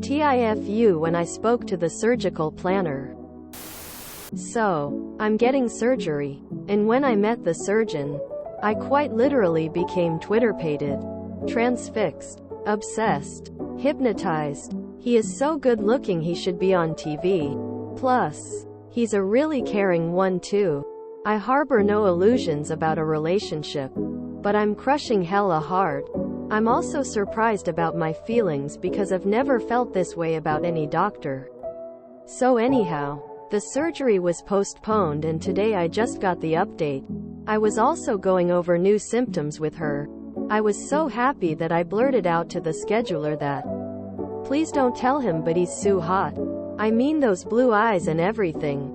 TIFU when I spoke to the surgical planner. So, I'm getting surgery. And when I met the surgeon, I quite literally became Twitter-pated, transfixed, obsessed, hypnotized. He is so good-looking he should be on TV. Plus, he's a really caring one too. I harbor no illusions about a relationship, but I'm crushing hella hard. I'm also surprised about my feelings because I've never felt this way about any doctor. So anyhow, the surgery was postponed and today I just got the update. I was also going over new symptoms with her. I was so happy that I blurted out to the scheduler that, "Please don't tell him but he's so hot. I mean those blue eyes and everything."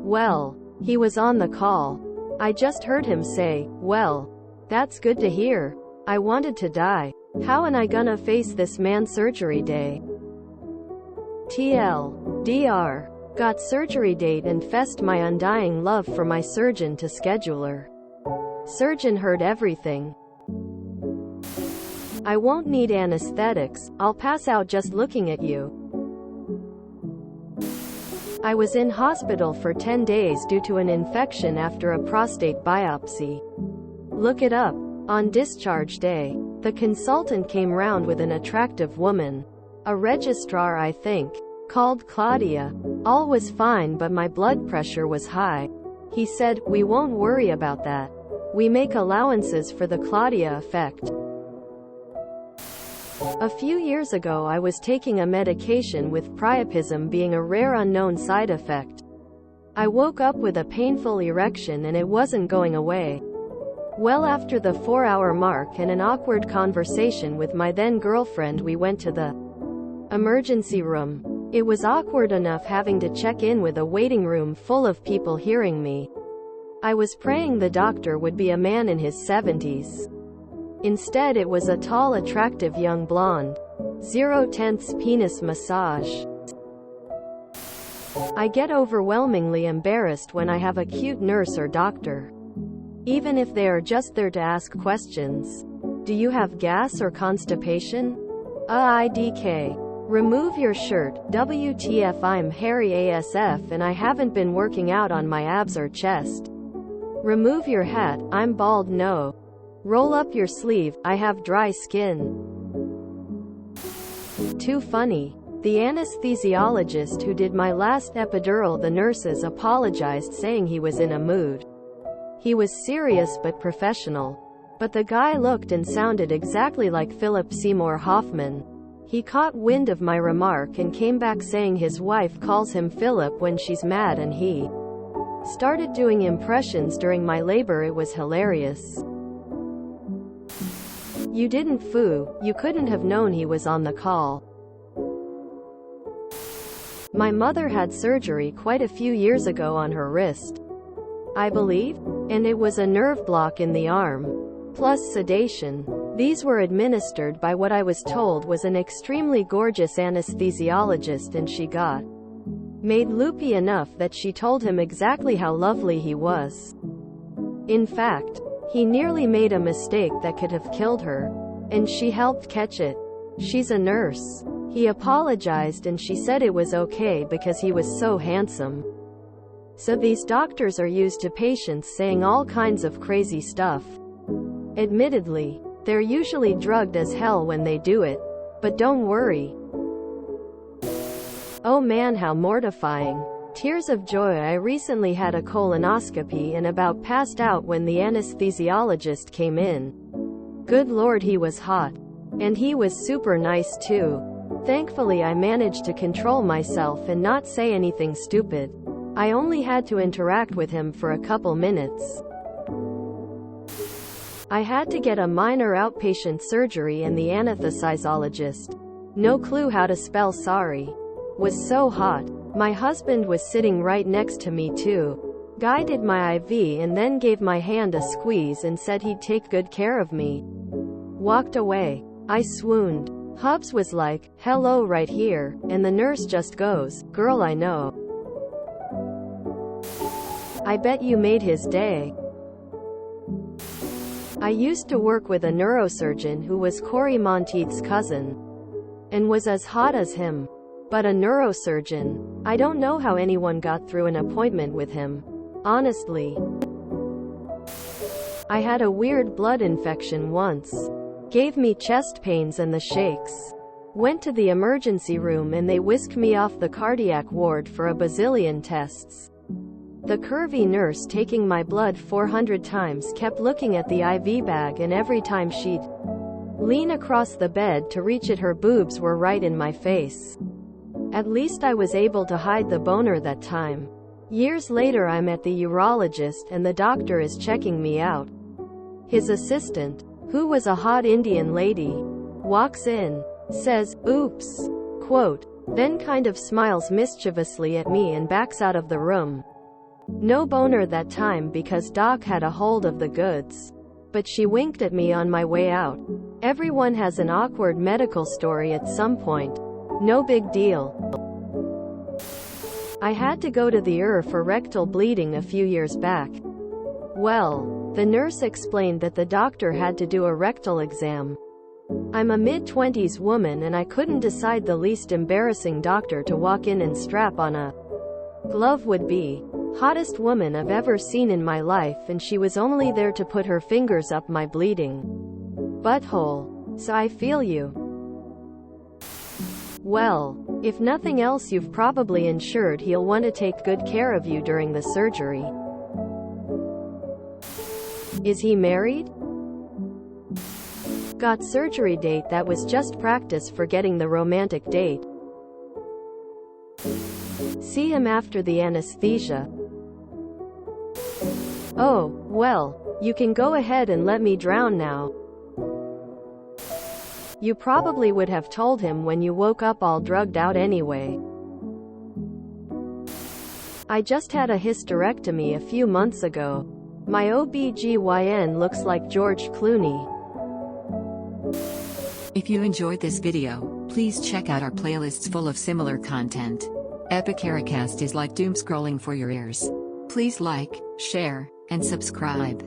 Well, he was on the call. I just heard him say, "Well, that's good to hear." I wanted to die. How am I gonna face this man surgery day? TLDR. Got surgery date and fessed my undying love for my surgeon to scheduler. Surgeon heard everything. "I won't need anesthetics, I'll pass out just looking at you." I was in hospital for 10 days due to an infection after a prostate biopsy. Look it up. On discharge day, the consultant came round with an attractive woman. A registrar I think, called Claudia. All was fine but my blood pressure was high. He said, "We won't worry about that. We make allowances for the Claudia effect." A few years ago I was taking a medication with priapism being a rare unknown side effect. I woke up with a painful erection and it wasn't going away. Well, after the 4-hour mark and an awkward conversation with my then girlfriend, we went to the emergency room. It was awkward enough having to check in with a waiting room full of people hearing me. I was praying the doctor would be a man in his 70s. Instead it was a tall, attractive young blonde. 0/10 penis massage. I get overwhelmingly embarrassed when I have a cute nurse or doctor. Even if they are just there to ask questions. "Do you have gas or constipation?" IDK. "Remove your shirt, WTF, I'm hairy ASF and I haven't been working out on my abs or chest." "Remove your hat, I'm bald, no." "Roll up your sleeve, I have dry skin." Too funny. The anesthesiologist who did my last epidural, the nurses apologized saying he was in a mood. He was serious but professional. But the guy looked and sounded exactly like Philip Seymour Hoffman. He caught wind of my remark and came back saying his wife calls him Philip when she's mad and he started doing impressions during my labor. It was hilarious. You didn't fool, you couldn't have known he was on the call. My mother had surgery quite a few years ago on her wrist, I believe, and it was a nerve block in the arm, plus sedation. These were administered by what I was told was an extremely gorgeous anesthesiologist, and she got made loopy enough that she told him exactly how lovely he was. In fact, he nearly made a mistake that could have killed her, and she helped catch it. She's a nurse. He apologized and she said it was okay because he was so handsome. So these doctors are used to patients saying all kinds of crazy stuff. Admittedly, they're usually drugged as hell when they do it. But don't worry. Oh man, how mortifying. Tears of joy. I recently had a colonoscopy and about passed out when the anesthesiologist came in. Good lord, he was hot. And he was super nice too. Thankfully I managed to control myself and not say anything stupid. I only had to interact with him for a couple minutes. I had to get a minor outpatient surgery and the anesthesiologist, no clue how to spell sorry, was so hot. My husband was sitting right next to me too. Guy did my IV and then gave my hand a squeeze and said he'd take good care of me. Walked away. I swooned. Hubs was like, "Hello right here," and the nurse just goes, "Girl, I know. I bet you made his day." I used to work with a neurosurgeon who was Cory Monteith's cousin. and was as hot as him. But a neurosurgeon. I don't know how anyone got through an appointment with him. Honestly. I had a weird blood infection once. Gave me chest pains and the shakes. Went to the emergency room and they whisked me off the cardiac ward for a bazillion tests. The curvy nurse taking my blood 400 times kept looking at the IV bag, and every time she'd lean across the bed to reach it, her boobs were right in my face. At least I was able to hide the boner that time. Years later I'm at the urologist and the doctor is checking me out. His assistant, who was a hot Indian lady, walks in, says, "Oops," quote, then kind of smiles mischievously at me and backs out of the room. No boner that time because Doc had a hold of the goods. But she winked at me on my way out. Everyone has an awkward medical story at some point. No big deal. I had to go to the ER for rectal bleeding a few years back. Well, the nurse explained that the doctor had to do a rectal exam. I'm a mid-20s woman and I couldn't decide the least embarrassing doctor to walk in and strap on a glove would be. Hottest woman I've ever seen in my life, and she was only there to put her fingers up my bleeding butthole. So I feel you. Well, if nothing else, you've probably ensured he'll want to take good care of you during the surgery. Is he married? Got surgery date. That was just practice for getting the romantic date. See him after the anesthesia. Oh, well, you can go ahead and let me drown now. You probably would have told him when you woke up all drugged out anyway. I just had a hysterectomy a few months ago. My OBGYN looks like George Clooney. If you enjoyed this video, please check out our playlists full of similar content. Epic Ericast is like doom scrolling for your ears. Please like, share, and subscribe.